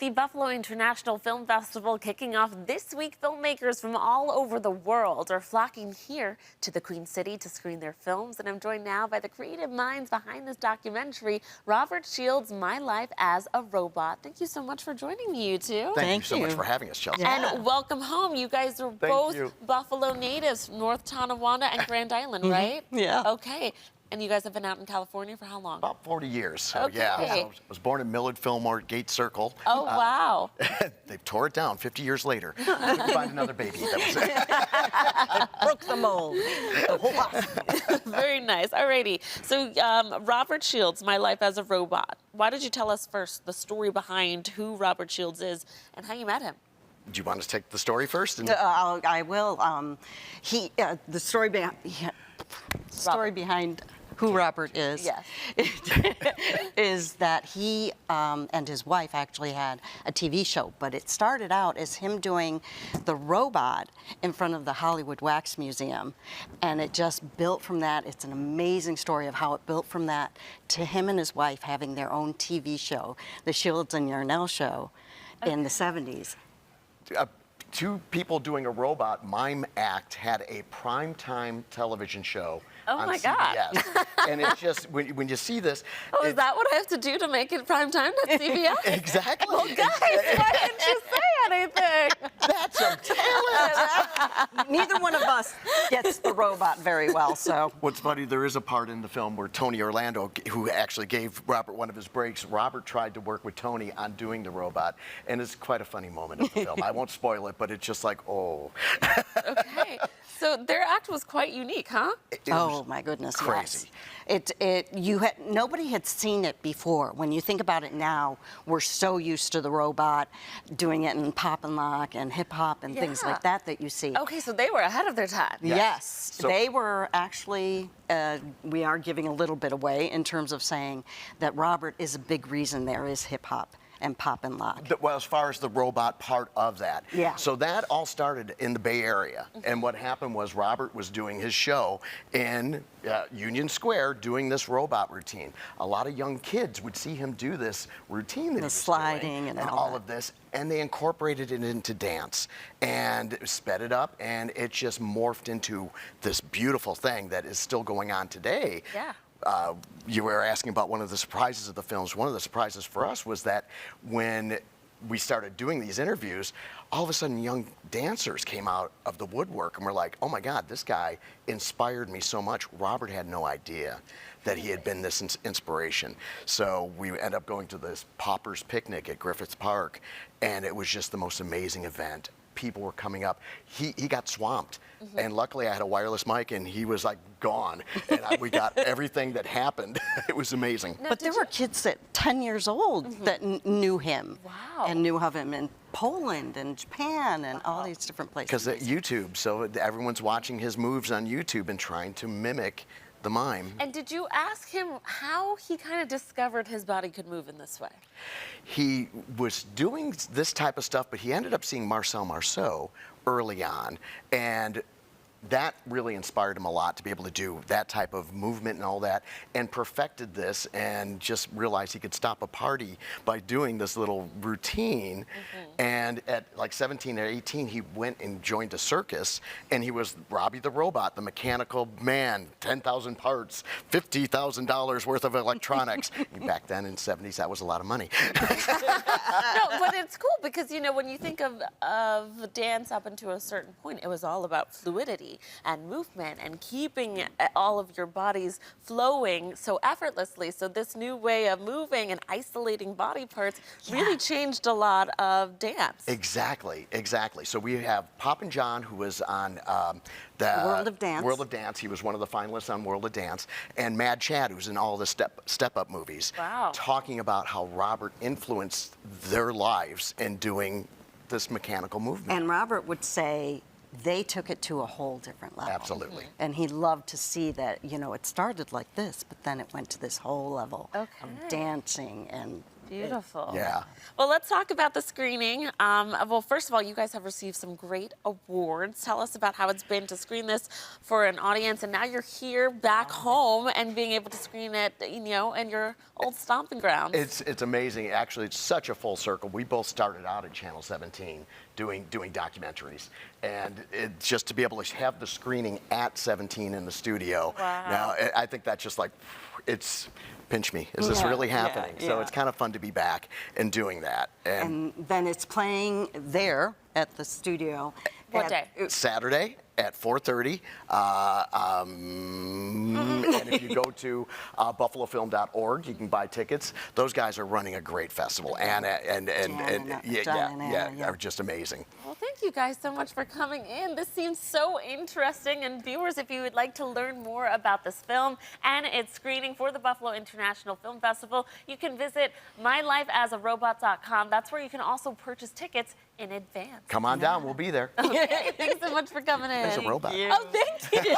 the Buffalo International Film Festival kicking off this week, filmmakers from all over the world are flocking here to the Queen City to screen their films. And I'm joined now by the creative minds behind this documentary, Robert Shields' My Life as a Robot. Thank you so much for joining me, you two. Thank you so much for having us, Chelsea. Yeah. And welcome home. You guys are both Buffalo natives, North Tonawanda and Grand Island, right? Yeah. Okay. And you guys have been out in California for how long? About 40 years. So, okay. Yeah, I was born in Millard Fillmore, Gate Circle. Oh, wow. They tore it down 50 years later. Couldn't find another baby. That was it. Broke the mold. Very nice. Alrighty. So, Robert Shields, My Life as a Robot. Why don't you tell us first the story behind who Robert Shields is and how you met him? Do you want us to take the story first? I will. The story behind who Robert is, yes. is that he and his wife actually had a TV show, but it started out as him doing the robot in front of the Hollywood Wax Museum, and it just built from that. It's an amazing story of how it built from that to him and his wife having their own TV show, the Shields and Yarnell Show, in the 70s. Two people doing a robot mime act had a primetime television show on my CBS. God. And it's just, when you see this... Oh, is that what I have to do to make it prime time at CBS? Exactly. Well, guys, why didn't you say anything? That's some talent. Neither one of us gets the robot very well, so. What's funny, there is a part in the film where Tony Orlando, who actually gave Robert one of his breaks, Robert tried to work with Tony on doing the robot, and it's quite a funny moment in the film. I won't spoil it, but it's just like, oh. Okay, so their act was quite unique, huh? Oh my goodness, crazy. Yes. Nobody had seen it before. When you think about it now, we're so used to the robot doing it in pop and lock and hip hop and things like that you see. Okay, so they were ahead of their time. Yes, So, they were actually, we are giving a little bit away in terms of saying that Robert is a big reason there is hip hop and pop and lock. Well, as far as the robot part of that. Yeah. So that all started in the Bay Area. And what happened was Robert was doing his show in Union Square doing this robot routine. A lot of young kids would see him do this routine that he was sliding doing, and all of this. And they incorporated it into dance and sped it up, and it just morphed into this beautiful thing that is still going on today. Yeah. You were asking about one of the surprises of the films. One of the surprises for us was that when we started doing these interviews, all of a sudden young dancers came out of the woodwork and were like, oh my God, this guy inspired me so much. Robert had no idea that he had been this inspiration. So we ended up going to this Pauper's Picnic at Griffith Park, and it was just the most amazing event. People were coming up. He got swamped. And luckily I had a wireless mic and he was like gone. And we got everything that happened. It was amazing. But there were kids at 10 years old that knew him. Wow. And knew of him in Poland and Japan and all these different places. Because at YouTube, so everyone's watching his moves on YouTube and trying to mimic the mime. And did you ask him how he kind of discovered his body could move in this way? He was doing this type of stuff, but he ended up seeing Marcel Marceau early on, and that really inspired him a lot to be able to do that type of movement and all that, and perfected this and just realized he could stop a party by doing this little routine. And at like 17 or 18, he went and joined a circus, and he was Robbie the Robot, the mechanical man, 10,000 parts, $50,000 worth of electronics. Back then in the 70s, that was a lot of money. No, but it's cool because, you know, when you think of dance up until a certain point, it was all about fluidity and movement and keeping all of your bodies flowing so effortlessly. So this new way of moving and isolating body parts really changed a lot of dance. Exactly, exactly. So we have Poppin' John, who was on the World of Dance. World of Dance. He was one of the finalists on World of Dance. And Mad Chad, who's in all the Step Up movies. Wow. Talking about how Robert influenced their lives in doing this mechanical movement. And Robert would say they took it to a whole different level. Absolutely. And he loved to see that, you know, it started like this, but then it went to this whole level of dancing and Beautiful. Yeah. Well, let's talk about the screening. Well, first of all, you guys have received some great awards. Tell us about how it's been to screen this for an audience, and now you're here back home and being able to screen it, in your old stomping grounds. It's amazing. Actually, it's such a full circle. We both started out at Channel 17 doing documentaries, and it's just to be able to have the screening at 17 in the studio. Wow. Now, I think that's just like, it's pinch me. Is this Yeah, really yeah, happening? So yeah. it's kind of fun to be back and doing that. And then it's playing there at the studio. What at- day? Saturday at 4:30. And if you go to buffalofilm.org, you can buy tickets. Those guys are running a great festival. Anna and John and Anna, yeah. are just amazing. Well, thank you guys so much for coming in. This seems so interesting. And viewers, if you would like to learn more about this film and its screening for the Buffalo International Film Festival, you can visit mylifeasarobot.com. That's where you can also purchase tickets in advance. Come on down. We'll be there. Okay, thanks so much for coming in. There's a robot. Oh, thank you.